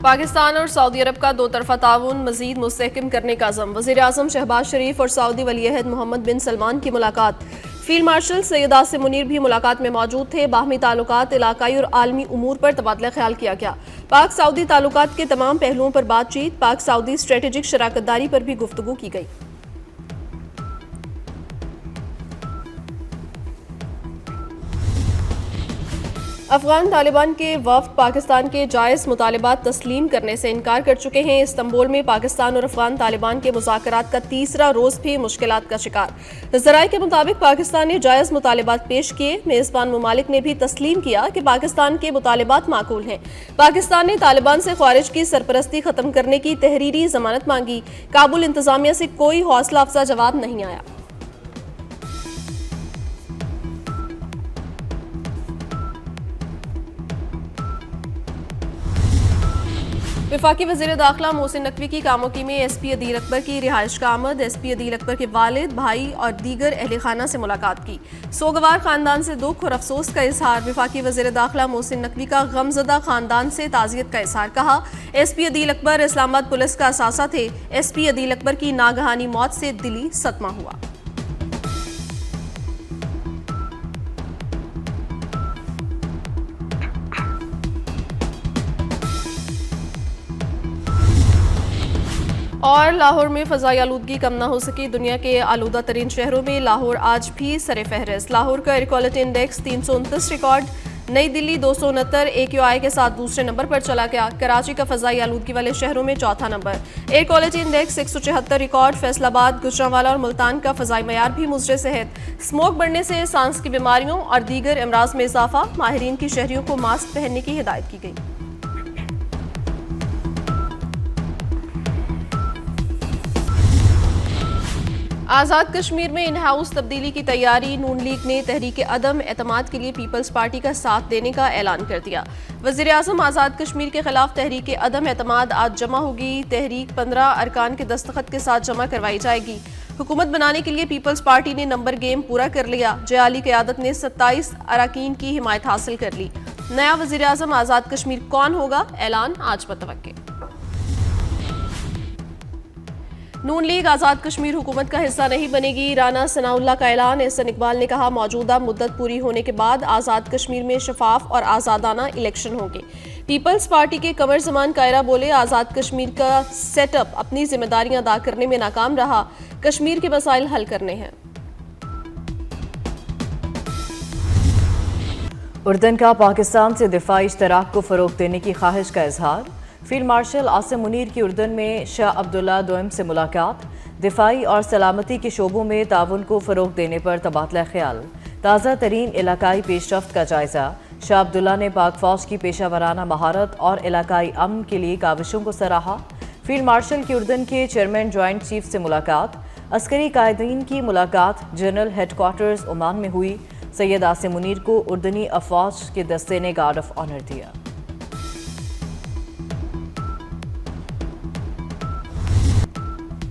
پاکستان اور سعودی عرب کا دو طرفہ تعاون مزید مستحکم کرنے کا عزم۔ وزیر اعظم شہباز شریف اور سعودی ولی عہد محمد بن سلمان کی ملاقات۔ فیلڈ مارشل سید عاصم منیر بھی ملاقات میں موجود تھے۔ باہمی تعلقات، علاقائی اور عالمی امور پر تبادلہ خیال کیا گیا۔ پاک سعودی تعلقات کے تمام پہلوؤں پر بات چیت۔ پاک سعودی اسٹریٹجک شراکت داری پر بھی گفتگو کی گئی۔ افغان طالبان کے وفد پاکستان کے جائز مطالبات تسلیم کرنے سے انکار کر چکے ہیں۔ استنبول میں پاکستان اور افغان طالبان کے مذاکرات کا تیسرا روز بھی مشکلات کا شکار۔ ذرائع کے مطابق پاکستان نے جائز مطالبات پیش کیے۔ میزبان ممالک نے بھی تسلیم کیا کہ پاکستان کے مطالبات معقول ہیں۔ پاکستان نے طالبان سے خارج کی سرپرستی ختم کرنے کی تحریری ضمانت مانگی۔ کابل انتظامیہ سے کوئی حوصلہ افزا جواب نہیں آیا۔ وفاقی وزیر داخلہ محسن نقوی کی کاموکی میں ایس پی عدیل اکبر کی رہائش کا آمد۔ ایس پی عدیل اکبر کے والد، بھائی اور دیگر اہل خانہ سے ملاقات کی۔ سوگوار خاندان سے دکھ اور افسوس کا اظہار۔ وفاقی وزیر داخلہ محسن نقوی کا غمزدہ خاندان سے تعزیت کا اظہار۔ کہا، ایس پی عدیل اکبر اسلام آباد پولیس کا اثاثہ تھے۔ ایس پی عدیل اکبر کی ناگہانی موت سے دلی صدمہ ہوا۔ اور لاہور میں فضائی آلودگی کم نہ ہو سکی۔ دنیا کے آلودہ ترین شہروں میں لاہور آج بھی سر فہرست۔ لاہور کا ایئر کوالٹی انڈیکس 329 ریکارڈ۔ نئی دلی 269 AQI کے ساتھ دوسرے نمبر پر چلا گیا۔ کراچی کا فضائی آلودگی والے شہروں میں چوتھا number. Air quality index 174 record. Faisal آباد، گجرانوالہ اور ملتان کا فضائی معیار بھی مزر صحت۔ اسموک بڑھنے سے سانس کی بیماریوں اور دیگر امراض میں اضافہ۔ ماہرین کی شہریوں کو ماسک پہننے کی ہدایت کی گئی۔ آزاد کشمیر میں ان ہاؤس تبدیلی کی تیاری۔ نون لیگ نے تحریک عدم اعتماد کے لیے پیپلز پارٹی کا ساتھ دینے کا اعلان کر دیا۔ وزیر اعظم آزاد کشمیر کے خلاف تحریک عدم اعتماد آج جمع ہوگی۔ تحریک 15 ارکان کے دستخط کے ساتھ جمع کروائی جائے گی۔ حکومت بنانے کے لیے پیپلز پارٹی نے نمبر گیم پورا کر لیا۔ جیالی قیادت نے 27 اراکین کی حمایت حاصل کر لی۔ نیا وزیر اعظم آزاد کشمیر کون ہوگا؟ اعلان آج متوقع۔ نون لیگ آزاد کشمیر حکومت کا حصہ نہیں بنے گی۔ رانا ثناء اللہ کا اعلان۔ احسن اقبال نے کہا، موجودہ مدت پوری ہونے کے بعد آزاد کشمیر میں شفاف اور آزادانہ الیکشن ہوں گے۔ پیپلز پارٹی کے قمر زمان کائرہ بولے، آزاد کشمیر کا سیٹ اپ اپنی ذمہ داریاں ادا کرنے میں ناکام رہا۔ کشمیر کے مسائل حل کرنے ہیں۔ اردن کا پاکستان سے دفاعی اشتراک کو فروغ دینے کی خواہش کا اظہار۔ فیلڈ مارشل عاصم منیر کی اردن میں شاہ عبداللہ دوئم سے ملاقات۔ دفاعی اور سلامتی کے شعبوں میں تعاون کو فروغ دینے پر تبادلہ خیال۔ تازہ ترین علاقائی پیش رفت کا جائزہ۔ شاہ عبداللہ نے پاک فوج کی پیشہ ورانہ مہارت اور علاقائی امن کے لیے کاوشوں کو سراہا۔ فیلڈ مارشل کی اردن کے چیئرمین جوائنٹ چیف سے ملاقات۔ عسکری قائدین کی ملاقات جنرل ہیڈ کوارٹرز عمان میں ہوئی۔ سید عاصم منیر کو اردنی افواج کے دستے نے گارڈ آف آنر دیا۔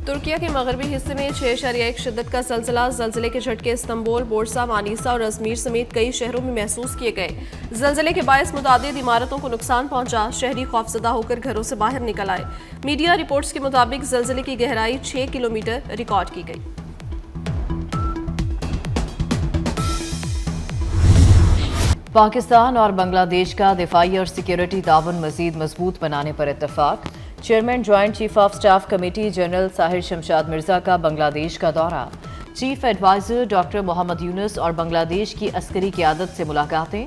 ترکیہ کے مغربی حصے میں 6.1 شدت کا زلزلہ۔ زلزلے کے جھٹکے استنبول، بورسا، مانیسا اور ازمیر سمیت کئی شہروں میں محسوس کیے گئے۔ زلزلے کے باعث متعدد عمارتوں کو نقصان پہنچا۔ شہری خوفزدہ ہو کر گھروں سے باہر نکل آئے۔ میڈیا رپورٹس کے مطابق زلزلے کی گہرائی 6 کلومیٹر ریکارڈ کی گئی۔ پاکستان اور بنگلہ دیش کا دفاعی اور سیکیورٹی تعاون مزید مضبوط بنانے پر اتفاق۔ Chairman joint chief of staff committee general Sahir Shamshad Mirza کا بنگلہ دیش کا دورہ۔ Chief adviser doctor Muhammad Yunus اور بنگلہ دیش کی عسکری قیادت سے ملاقاتیں۔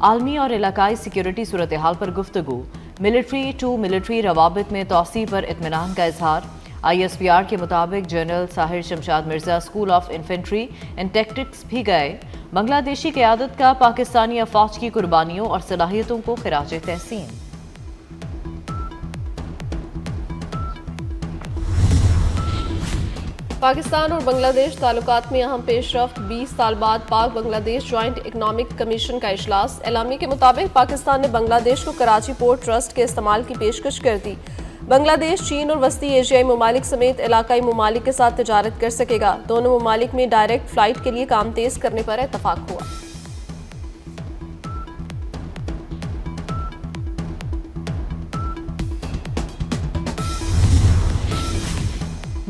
عالمی اور علاقائی سیکیورٹی صورتحال پر گفتگو۔ ملٹری ٹو ملٹری روابط میں توسیع پر اطمینان کا اظہار۔ ISPR کے مطابق general Sahir Shamshad Mirza school of infantry and tactics بھی گئے۔ بنگلہ دیشی قیادت کا پاکستانی افواج کی قربانیوں اور صلاحیتوں کو خراج تحسین۔ پاکستان اور بنگلہ دیش تعلقات میں اہم پیش رفت۔ 20 سال بعد پاک بنگلہ دیش جوائنٹ اکنامک کمیشن کا اجلاس۔ اعلامیے کے مطابق پاکستان نے بنگلہ دیش کو کراچی پورٹ ٹرسٹ کے استعمال کی پیشکش کر دی۔ بنگلہ دیش چین اور وسطی ایشیائی ممالک سمیت علاقائی ممالک کے ساتھ تجارت کر سکے گا۔ دونوں ممالک میں ڈائریکٹ فلائٹ کے لیے کام تیز کرنے پر اتفاق ہوا۔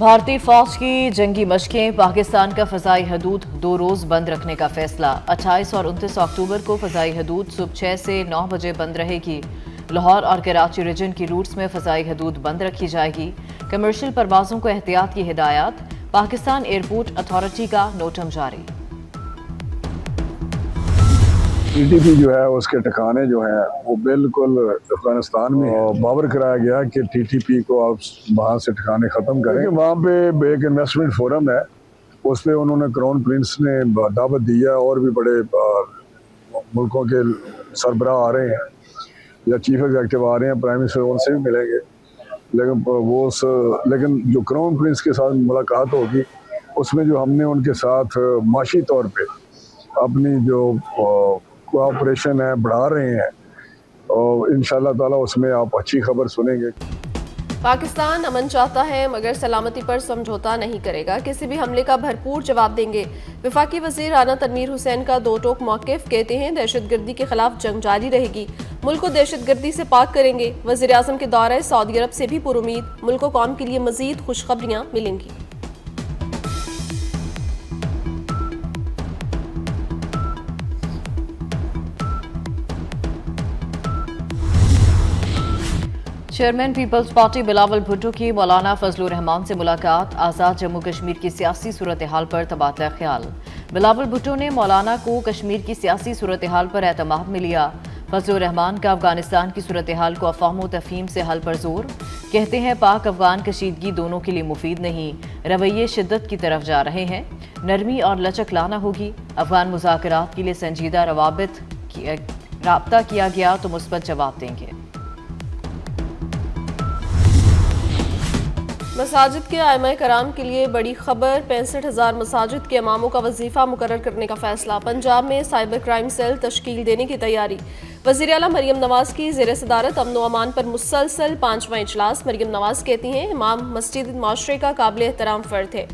भारतीय फौज की जंगी मशकें, पाकिस्तान का फ़ज़ाई हदूद 2 रोज़ बंद रखने का फैसला। 28 और 29 अक्टूबर को फ़ज़ाई हदूद सुबह 6 से 9 बजे बंद रहेगी। लाहौर और कराची रीजन की रूट्स में फ़ज़ाई हदूद बंद रखी जाएगी। कमर्शियल परवाज़ों को एहतियात की हिदायत। पाकिस्तान एयरपोर्ट अथॉरिटी का नोटम जारी। टीटीपी जो है उसके ठिकाने जो हैं वो बिल्कुल अफगानिस्तान में है। बावर कराया गया कि टीटीपी को आप वहाँ से ठिकाने ख़त्म करें। वहाँ पे एक इन्वेस्टमेंट फोरम है, उस पर उन्होंने क्राउन प्रिंस ने दावत दी है और भी बड़े मुल्कों के सरबराह आ रहे हैं या चीफ एग्जीक्यूटिव आ रहे हैं, प्राइम मिनिस्टर उनसे भी मिलेंगे। लेकिन जो क्राउन प्रिंस के साथ मुलाकात होगी उसमें जो हमने उनके साथ माशी तौर पे अपनी जो कोऑपरेशन है बढ़ा रहे हैं और इंशाअल्लाह ताला उसमें आप अच्छी खबर सुनेंगे। पाकिस्तान अमन चाहता है मगर सलामती पर समझौता नहीं करेगा, किसी भी हमले का भरपूर जवाब देंगे। वफाकी वजीर राना तनवीर हुसैन का दो टोक मौक़िफ़, कहते हैं दहशतगर्दी के खिलाफ जंग जारी रहेगी, मुल्क को दहशतगर्दी से पाक करेंगे। वज़ीर आज़म के दौरे सऊदी अरब से भी पुरुमीद, मुल्क को कौम के लिए मज़ीद खुशखबरियाँ मिलेंगी। Chairman Peoples Party Bilawal Bhutto की मौलाना फजलुर रहमान से मुलाकात। आज़ाद जम्मू कश्मीर की सियासी सूरत हाल पर तबादला ख्याल। बिलावल भुट्टो ने मौलाना को कश्मीर की सियासी सूरत हाल पर एतमाद में लिया। फजलुर रहमान का अफगानिस्तान की सूरत हाल को अफवाह व तफहीम से हल पर जोर, कहते हैं पाक अफगान कशीदगी दोनों के लिए मुफीद नहीं, रवैये शिद्दत की तरफ जा रहे हैं, नरमी और लचक लाना होगी। अफगान मुज़ाकरात के लिए संजीदा राब्ता किया गया तो मुस्बत जवाब देंगे। मसाजिद के आइमाए कराम के लिए बड़ी खबर, 65,000 मसाजिद के इमामों का वजीफा मुकर्रर करने का फैसला। पंजाब में साइबर क्राइम सेल तश्कील देने की तैयारी। वज़ीर आला मरियम नवाज की ज़ेर सदारत अमन व अमान पर मुसलसल 5वां इजलास। मरियम नवाज कहती हैं इमाम मस्जिद माशरे का काबिल एहतराम फ़र्द है।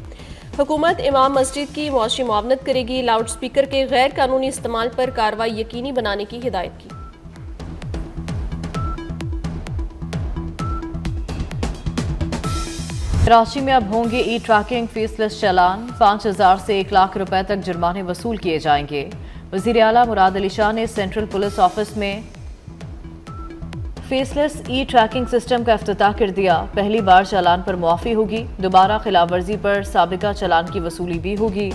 हुकूमत इमाम मस्जिद की मुआशी मुआवनत करेगी। लाउड स्पीकर के गैर कानूनी इस्तेमाल पर कार्रवाई यकीनी बनाने की हिदायत की। कराची में अब होंगे ई ट्रैकिंग फीसलेस चालान, 5,000 से 1 लाख रुपए तक जुर्माने वसूल किए जाएंगे। वज़ीर आला मुराद अली शाह ने सेंट्रल पुलिस ऑफिस में फेसलेस ई ट्रैकिंग सिस्टम का इफ्तिताह कर दिया। पहली बार चालान पर मुआफ़ी होगी, दोबारा खिलाफ वर्जी पर साबिका चालान की वसूली भी होगी।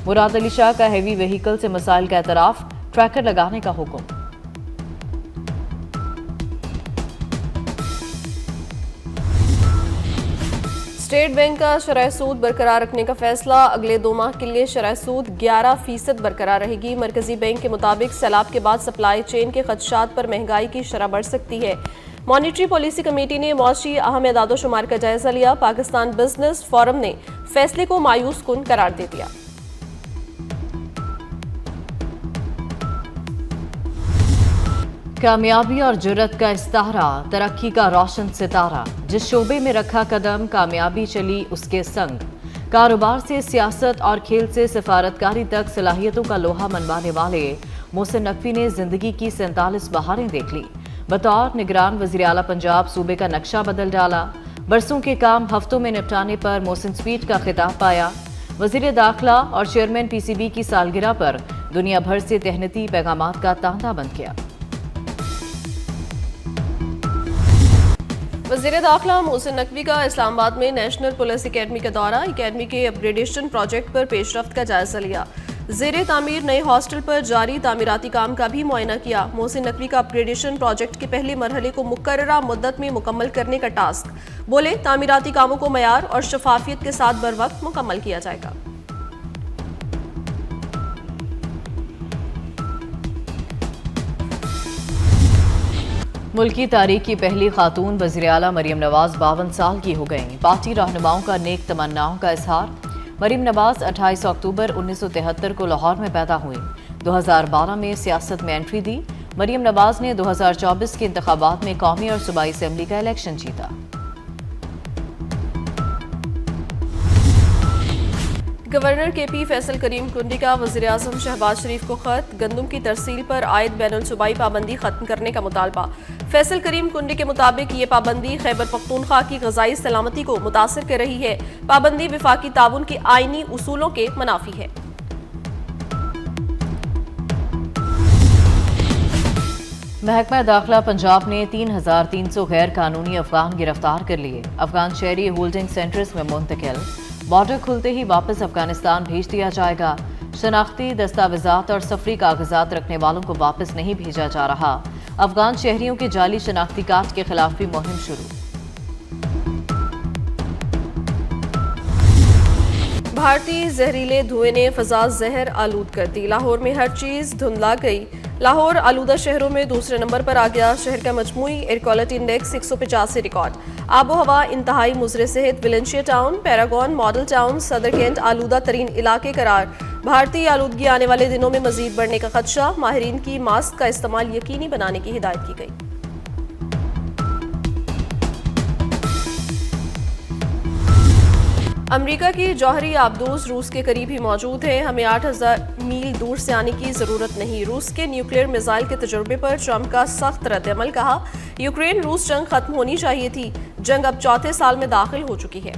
मुराद अली शाह का हैवी व्हीकल से मसाइल का एतराफ़, ट्रैकर लगाने का हुक्म। स्टेट बैंक का शरह सूद बरकरार रखने का फैसला। अगले 2 माह के लिए शरह सूद 11% बरकरार रहेगी। मरकजी बैंक के मुताबिक सैलाब के बाद सप्लाई चेन के खदशात पर महंगाई की शरह बढ़ सकती है। मॉनिटरी पॉलिसी कमेटी ने मौशी अहम एदादो शुमार का जायजा लिया। पाकिस्तान बिजनेस फोरम ने फैसले को मायूस कुन करार दे दिया। कामयाबी और जुर्रत का इस्तारा, तरक्की का रोशन सितारा, जिस शोबे में रखा कदम कामयाबी चली उसके संग। कारोबार से सियासत और खेल से सिफारतकारी तक सलाहियतों का लोहा मनवाने वाले मोहसिन नकवी ने जिंदगी की 47 बहारें देख ली। बतौर निगरान वज़ीर आला पंजाब सूबे का नक्शा बदल डाला। बरसों के काम हफ्तों में निपटाने पर मोहसिन स्पीड का खिताब पाया। वज़ीर दाखिला और चेयरमैन PCB की सालगिरह पर दुनिया भर से तहनीती पैगामात का तांता बन गया। वज़ीर दाखिला मोहसिन नकवी का इस्लामाबाद में नेशनल पुलिस एकेडमी का दौरा। एकेडमी के अपग्रेडेशन प्रोजेक्ट पर पेशरफ्त का जायजा लिया। ज़ेरे तामीर नए हॉस्टल पर जारी तामीराती काम का भी मुआयना किया। मोहसिन नकवी का अपग्रेडेशन प्रोजेक्ट के पहले मरहले को मुकर्ररा मुद्दत में मुकम्मल करने का टास्क। बोले तामीराती कामों को मयार और शफाफियत के साथ बर वक्त मुकम्मल किया जाएगा। मुल्की तारीख की पहली खातून वज़ीर आला मरियम नवाज 52 साल की हो गईं। पार्टी रहनुमाओं का नेक तमन्नाओं का इजहार। मरियम नवाज 28 अक्टूबर 1973 को लाहौर में पैदा हुई। 2012 में सियासत में एंट्री दी। मरियम नवाज ने 2024 के इंतखाबात में कौमी और सूबाई असेंबली का इलेक्शन जीता। गवर्नर KP फैसल करीम कुंडी का वज़ीर आज़म शहबाज शरीफ को खत। गंदम की तरसील पर आयद बैनुल सूबाई पाबंदी खत्म करने का मुतालबा। फैसल करीम कुंडी के मुताबिक ये पाबंदी खैबर पख्तूनख्वा की ग़ज़ाई सलामती को मुतासर कर रही है। पाबंदी वफाकी ताउन के आईनी उसूलों के मुनाफी है। महकमा दाखिला पंजाब ने 3,300 गैर कानूनी अफगान गिरफ्तार कर लिए। अफगान शहरी होल्डिंग सेंटर्स में मुंतकिल। बॉर्डर खुलते ही वापस अफगानिस्तान भेज दिया जाएगा। शनाख्ती दस्तावेजात और सफरी कागजात रखने वालों को वापस नहीं भेजा जा रहा। अफगान शहरियों के जाली शनाख्ती कार्ड के खिलाफ भी मुहिम शुरू। भारतीय जहरीले धुएं ने फजा जहर आलूद कर दी। लाहौर में हर चीज धुंधला गई। लाहौर आलूदा शहरों में दूसरे नंबर पर आ गया। शहर का मजमूई एयर क्वालिटी इंडेक्स 185 रिकॉर्ड। आबो हवा इंतहाई मुजरे सेहत। विलेंशिया टाउन, पैरागॉन, मॉडल टाउन, सदर कैंट आलूदा तरीन इलाके करार। भारतीय आलूदगी आने वाले दिनों में मजीद बढ़ने का खदशा। माहिरीन की मास्क का इस्तेमाल यकीनी बनाने की हिदायत की गई। अमेरिका की जौहरी आबदोज रूस के करीब ही मौजूद है। हमें 8,000 मील दूर से आने की जरूरत नहीं। रूस के न्यूक्लियर मिसाइल के तजुर्बे पर ट्रंप का सख्त रद्द-अमल। कहा, यूक्रेन रूस जंग खत्म होनी चाहिए थी। जंग अब चौथे साल में दाखिल हो चुकी है।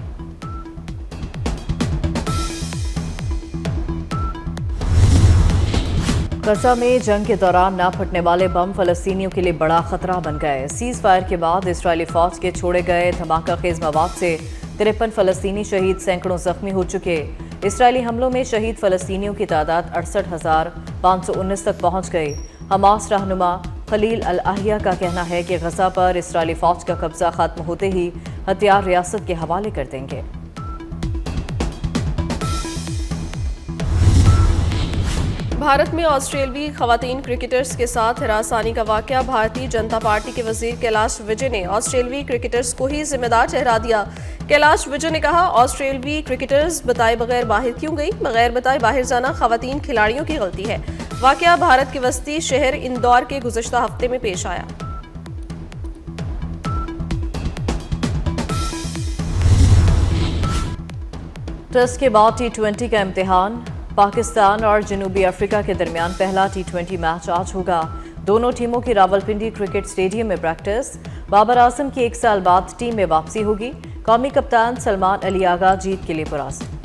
गजा में जंग के दौरान न फटने वाले बम फलस्तीनियों के लिए बड़ा खतरा बन गए। सीज फायर के बाद इसराइली फौज के छोड़े गए धमाका खेज मवाद से 53 फलस्तीनी शहीद, सैकड़ों जख्मी हो चुके। इसराइली हमलों में शहीद फलस्तीनियों की तादाद 68,519 तक पहुंच गई। हमास रहनुमा खलील अल अहिया का कहना है कि गजा पर इसराइली फौज का कब्जा खत्म होते ही हथियार रियासत के हवाले कर देंगे। भारत में ऑस्ट्रेलियाई खवातीन क्रिकेटर्स के साथ हरासानी का वाकया। भारतीय जनता पार्टी के वजीर कैलाश विजय ने ऑस्ट्रेलियाई क्रिकेटर्स को ही जिम्मेदार ठहरा दिया। कैलाश विजय ने कहा, ऑस्ट्रेलियाई क्रिकेटर्स बताए बगैर बाहर क्यों गई? बगैर बताए बाहर जाना खवातीन खिलाड़ियों की गलती है। वाकया भारत के वस्ती शहर इंदौर के गुज़श्ता हफ्ते में पेश आया। टेस्ट के बाद T20 का इम्तिहान। पाकिस्तान और जनूबी अफ्रीका के दरमियान पहला T20 मैच आज होगा। दोनों टीमों की रावलपिंडी क्रिकेट स्टेडियम में प्रैक्टिस। बाबर आजम की 1 साल बाद टीम में वापसी होगी। कौमी कप्तान सलमान अली आगा जीत के लिए पुरस्कार।